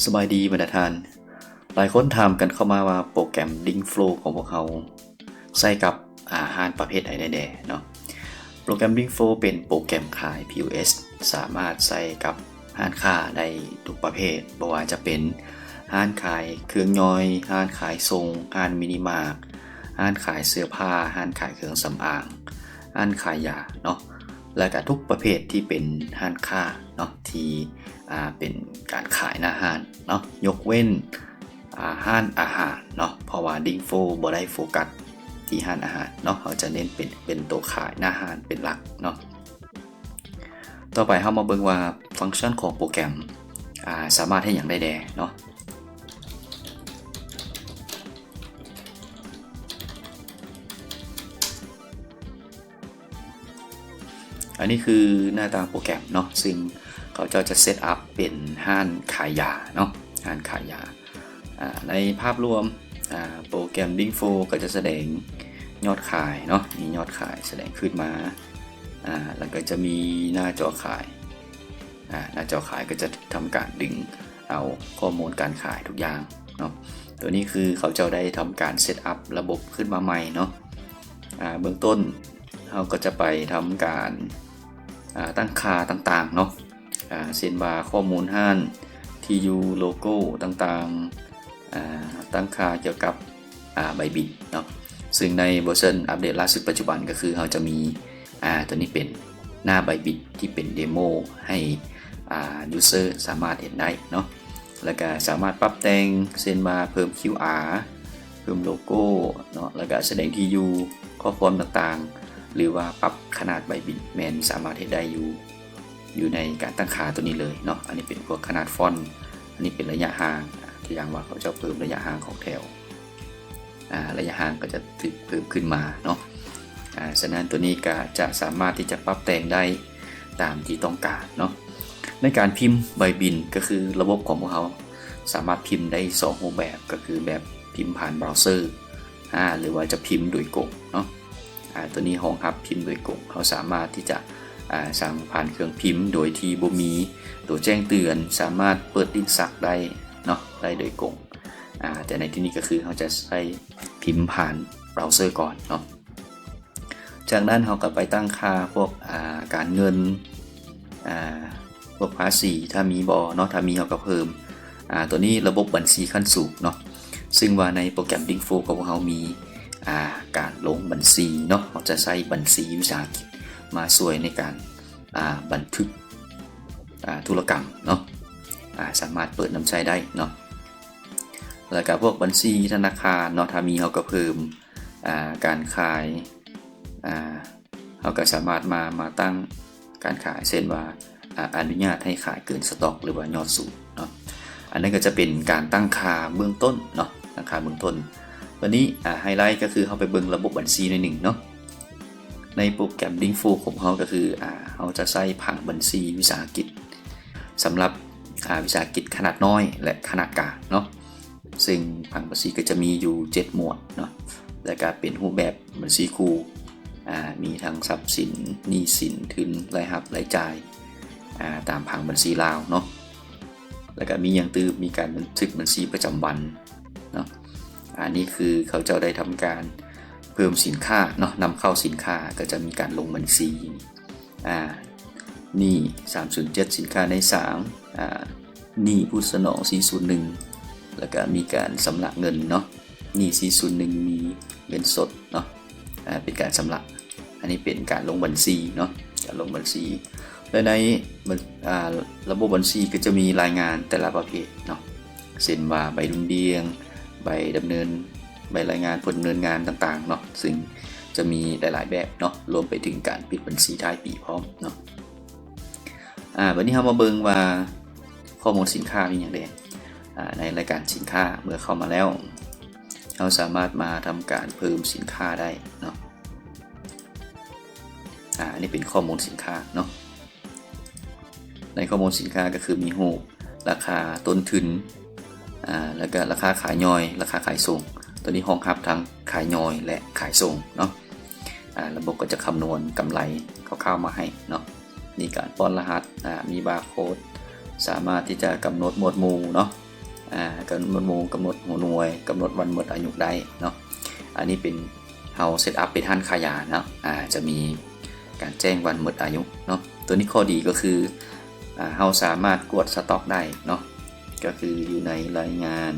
สบายดีบรรดาท่านหลายคนถามกันเข้ามาว่าโปรแกรม Link Flow ของพวกเขาใส่กับอาหารประเภทไหนได้เนาะโปรแกรม Link Flow เป็นโปรแกรมขาย POS สามารถใส่กับร้านค้าได้ทุกประเภทบ่ว่าจะเป็นร้านขายเครื่องย่อยร้านขายส่งร้านมินิมาร์ทร้านขายเสื้อผ้าร้านขายเครื่องสำอางร้านขายยาเนาะและก็ทุกประเภทที่เป็นร้านค้าเนาะที่เป็นการขายหน้าห้านเนาะยกเว้นห้านอาหารเนาะเพราะว่าดิ้งโฟบ่ได้โฟกัสที่ห้านอาหารเนาะเขาจะเน้นเป็นตัวขายหน้าห้านเป็นหลักเนาะต่อไปเรามาเบิ่งว่าฟังก์ชันของโปรแกรมสามารถให้อย่างได้เนาะอันนี้คือหน้าตาโปรแกรมเนาะซึ่งเขาจะเซตอัพเป็นห้านขายยาเนาะห้านขายยาในภาพรวมโปรแกรม Link Flow ก็จะแสดงยอดขายเนาะมียอดขายแสดงขึ้นมาแล้วก็จะมีหน้าจอขายหน้าจอขายก็จะทำการดึงเอาข้อมูลการขายทุกอย่างเนาะตัวนี้คือเขาจะได้ทำการเซตอัพระบบขึ้นมาใหม่เนาะเบื้องต้นเราก็จะไปทำการตั้งค่าต่างๆเนาะเช่นว่าข้อมูลห้านที่อยู่โลโก้ต่างๆตั้งค่าเกี่ยวกับใบบิดเนาะซึ่งในเวอร์ชันอัปเดตล่าสุดปัจจุบันก็คือเราจะมีตัวนี้เป็นหน้าใบบิดที่เป็นเดโมให้ยูเซอร์สามารถเห็นได้เนาะแล้วก็สามารถปรับแต่งเช่นมาเพิ่ม QR เพิ่มโลโก้เนาะแล้วก็แสดงที่อยู่ข้อความต่างๆหรือว่าปรับขนาดใบบิดแมนสามารถเห็นได้อยู่ในการตั้งค่าตัวนี้เลยเนาะอันนี้เป็นพวกขนาดฟอนต์อันนี้เป็นระยะห่างที่อย่างว่าเขาจะเพิ่มระยะห่างของแถวระยะห่างก็จะเพิ่มขึ้นมาเนาะฉะนั้นตัวนี้ก็จะสามารถที่จะปรับแต่งได้ตามที่ต้องการเนาะในการพิมพ์ใบบินก็คือระบบของพวกเขาสามารถพิมพ์ได้2รูปแบบก็คือแบบพิมพ์ผ่านเบราว์เซอร์หรือว่าจะพิมพ์โดยกดเนาะตัวนี้รองรับพิมพ์โดยกดเขาสามารถที่จะสั่งผ่านเครื่องพิมพ์โดยที่บ่มีตัวแจ้งเตือนสามารถเปิดดินสักได้เนาะได้โดยกงแต่ในที่นี้ก็คือเขาจะใช้พิมพ์ผ่านเบราว์เซอร์ก่อนเนาะจากนั้นเขาก็ไปตั้งค่าพวกการเงินพวกภาษีถ้ามีบ่เนาะถ้ามีเขาก็เพิ่มตัวนี้ระบบบัญชีขั้นสูงเนาะซึ่งว่าในโปรแกรม Link Flow ของเขามีการลงบัญชีเนาะเขาจะใช้บัญชีวิสาหกิจมาช่วยในการบันทึกธุรกรรมเนาะสามารถเปิดนำใช้ได้เนาะแล้วก็พวกบัญชีธนาคารเนาะถ้ามีเขาก็เพิ่มการขายเขาก็สามารถมาตั้งการขายเช่นว่าอนุญาตให้ขายเกินสต็อกหรือว่ายอดสูงเนาะอันนั้นก็จะเป็นการตั้งค่าเบื้องต้นเนาะตั้งค่าเบื้องต้นวันนี้ไฮไลท์ก็คือเขาไปเบิ่งระบบบัญชีในหนึ่งเนาะในโปรแกรม Link Flow ของเขาก็คือเขาจะใช้ผังบัญชีวิสาหกิจสำหรับวิสาหกิจขนาดน้อยและขนาดกลางเนาะซึ่งผังบัญชีก็จะมีอยู่7หมวดเนาะและก็เป็นรูปแบบบัญชีคู่มีทั้งทรัพย์สินหนี้สินทุนรายรับรายจ่ายตามผังบัญชีลาวเนาะแล้วก็มีอย่างตื่นมีการบันทึกบัญชีประจำวันเนาะอันนี้คือเขาจะได้ทำการเพิ่มสินค้าเนาะนำเข้าสินค้าก็จะมีการลงบัญชีนี่307สินค้าใน3นี่ผู้สนอง401แล้วก็มีการสำระเงินเนาะนี่401มีเงินสดเนาะเป็นการสำระอันนี้เป็นการลงบัญชีเนาะการลงบัญชีและในระบบบัญชีก็จะมีรายงานแต่ละประเภทเนาะเช่นว่าใบดุลเดียงใบรายงานผลดำเนินงานต่างๆเนาะซึ่งจะมีหลายๆแบบเนาะรวมไปถึงการปิดบัญชีท้ายปีพร้อมเนาะวันนี้เรามาเบิ่งว่าข้อมูลสินค้ามีอย่างไรในรายการสินค้าเมื่อเข้ามาแล้วเราสามารถมาทำการเพิ่มสินค้าได้เนาะอันนี้เป็นข้อมูลสินค้าเนาะในข้อมูลสินค้าก็คือมีรูปราคาต้นทุนแล้วก็ราคาขายย่อยราคาขายส่งตัวนี้รองรับทั้งขายย่อยและขายส่งเนาะระบบก็จะคำนวณกำไรคร่าวๆมาให้เนาะมีการป้อนรหัสมีบาร์โค้ดสามารถที่จะกำหนดหมวดหมู่เนาะ กำหนดหมู่กำหนดหัวหน่วยกำหนดวันหมดอายุได้เนาะอันนี้เป็นเฮาเซตอัพเป็นท่านขายาเนาะจะมีการแจ้งวันหมดอายุเนาะตัวนี้ข้อดีก็คือเฮาสามารถกดสต็อกได้เนาะก็คืออยู่ในรายงาน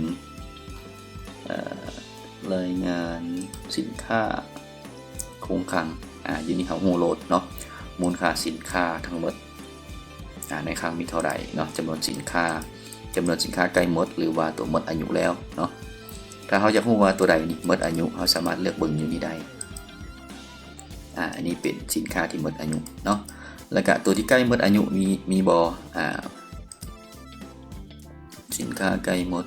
สินค้าคงคลังอยู่นี่เฮาโฮโหลดเนาะมูลค่าสินค้าทั้งหมดในคลังมีเท่าไหร่เนาะจำนวนสินค้าใกล้หมดหรือว่าตัวหมดอายุแล้วเนาะถ้าเขาจะรู้ว่าตัวใดนี่หมดอายุเขาสามารถเลือกเบิ่งอยู่นี่ได้อันนี้เป็นสินค้าที่หมดอายุเนาะแล้วก็ตัวที่ใกล้หมดอายุมีบ่สินค้าใกล้หมด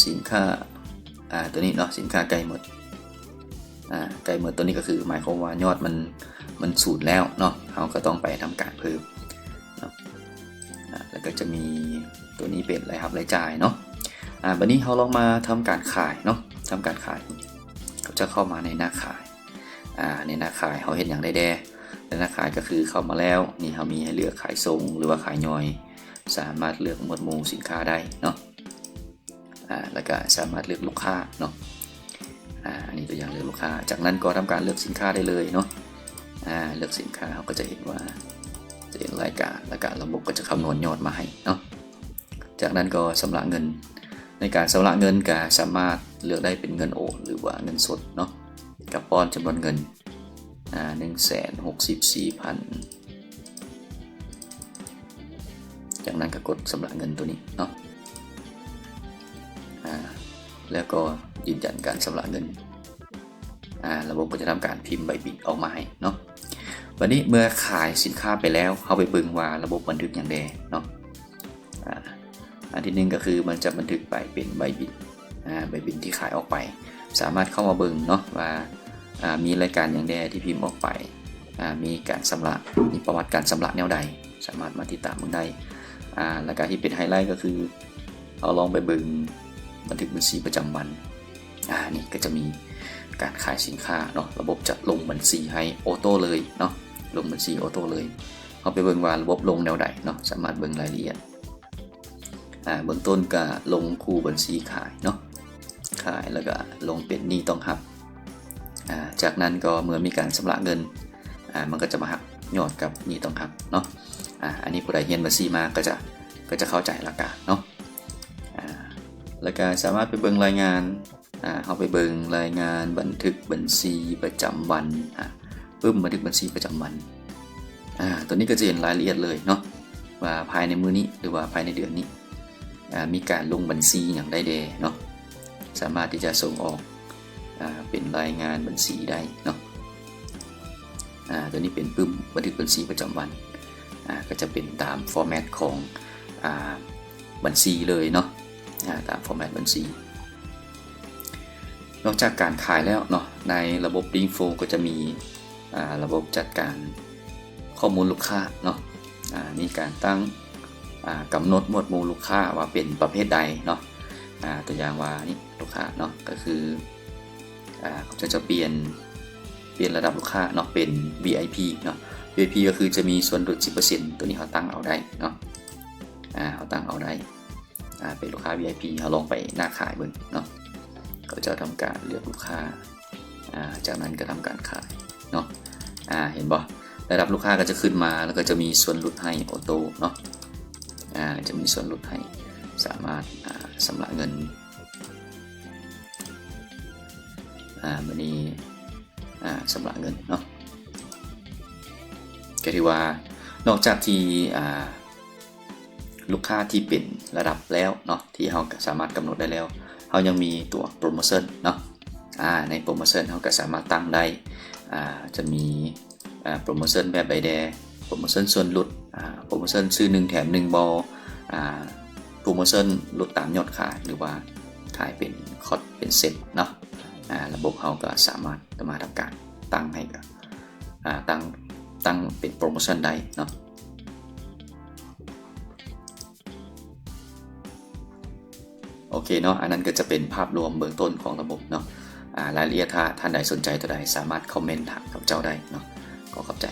สินค้าตัวนี้เนาะสินค้าใกล้หมดตัวนี้ก็คือหมายความว่ายอดมันสูญแล้วเนาะเขาก็ต้องไปทำการเพิ่มเนาะแล้วก็จะมีตัวนี้เป็นรายรับรายจ่ายเนาะวันนี้เขาลองมาทำการขายเนาะทำการขายเขาจะเข้ามาในหน้าขายในหน้าขายเขาเห็นอย่างใดแดในหน้าขายก็คือเข้ามาแล้วนี่เขามีให้เลือกขายทรงหรือว่าขายย่อยสามารถเลือกหมวดหมู่สินค้าได้เนาะแล้วก็สามารถเลือกลูกค้าเนาะอันนี้ตัวอย่างเลือกลูกค้าจากนั้นก็ทำการเลือกสินค้าได้เลยเนาะเลือกสินค้าเขาก็จะเห็นว่าจะเห็นรายการแล้วก็ระบบก็จะคำนวณยอดมาให้เนาะจากนั้นก็ชำระเงินในการชำระเงินก็สามารถเลือกได้เป็นเงินโอนหรือว่าเงินสดเนาะกับป้อนจำนวนเงิน164,000จากนั้นก็กดชำระเงินตัวนี้เนาะแล้วก็ยืนยันการชำระเงินระบบก็จะทำการพิมพ์ใบบินออกมาให้เนาะวันนี้เมื่อขายสินค้าไปแล้วเขาไปเบิ่งว่าระบบบันทึกอย่างใดเนาะอันที่หนึ่งก็คือมันจะบันทึกไปเป็นใบบินที่ขายออกไปสามารถเข้ามาเบิ่งเนาะว่ามีรายการอย่างใดที่พิมพ์ออกไปมีการชำระมีประวัติการชำระแนวใดสามารถมาติดตามมึงได้แล้วก็ที่เป็นไฮไลท์ก็คือเอาลองไปเบิ่งบันทึกบัญชีประจำวันนี่ก็จะมีการขายสินค้าเนาะระบบจะลงบัญชีให้ออโต้เลยเนาะลงบัญชีออโต้เลยเอาไปเบิ่งว่าระบบลงแนวใดเนาะสามารถเบิ่งรายละเอียดเบื้องต้นก็ลงคู่บัญชีขายเนาะขายแล้วก็ลงเป็นหนี้ต้องหักจากนั้นก็เมื่อมีการชำระเงินมันก็จะมาหักยอดกับหนี้ต้องหักเนาะอันนี้ผู้ใดเรียนบัญชีมาก็จะเข้าใจหลักการเนาะแล้วก็สามารถไปเบิ่งรายงานเอาไปเบิ่งรายงานบันทึกบัญชีประจำวันปึ๊บบันทึกบัญชีประจำวันตัวนี้ก็จะเห็นรายละเอียดเลยเนาะว่าภายในมื้อนี้หรือว่าภายในเดือนนี้มีการลงบัญชีอย่างใดแดเนาะสามารถที่จะส่งออกเป็นรายงานบัญชีได้เนาะตัวนี้เป็นปึ๊บบันทึกบัญชีประจำวันก็จะเป็นตามฟอร์แมตของบัญชีเลยเนาะตามฟอร์แมตบัญชีนอกจากการขายแล้วเนาะในระบบ Info ก็จะมีระบบจัดการข้อมูลลูกค้าเนาะมีการตั้งกำหนดหมวดหมู่ลูกค้าว่าเป็นประเภทใดเนาะตัวอย่างว่านี่ลูกค้าเนาะก็คือจะเปลี่ยนระดับลูกค้าเนาะเป็น VIP เนาะ VIP ก็คือจะมีส่วนลด 10% ตัวนี้เขาตั้งเอาได้เนาะเขาตั้งเอาได้เป็นลูกค้า VIP เขาลองไปหน้าขายเบิ่งเนาะก็จะทำการเลือกลูกค้าจากนั้นก็ทำการขายเนาะเห็นบ่ระดับลูกค้าก็จะขึ้นมาแล้วก็จะมีส่วนลดให้ออโต้เนาะจะมีส่วนลดให้สามารถชำระเงินวันนี้ชำระเงินเนาะก็ถือว่านอกจากที่ลูกค้าที่เป็นระดับแล้วเนาะที่เราสามารถกำหนดได้แล้วเรายังมีตัวโปรโมชั่นเนาะในโปรโมชั่นเราก็สามารถตั้งได้จะมีโปรโมชั่นแบบใบแดงโปรโมชั่นส่วนลดโปรโมชั่นซื้อ1แถม1บอลโปรโมชั่นลดตามยอดขายหรือว่าขายเป็นคอร์สเป็นเซ็ตเนาะระบบเราก็สามารถมาทำการตั้งให้กับตั้งเป็นโปรโมชั่นได้เนาะโอเคเนาะอันนั้นก็จะเป็นภาพรวมเบื้องต้นของระบบเนาะรายละเอียดถ้าท่านใดสนใจตัวใดสามารถคอมเมนต์ถามกับเจ้าได้เนาะก็ขอบใจ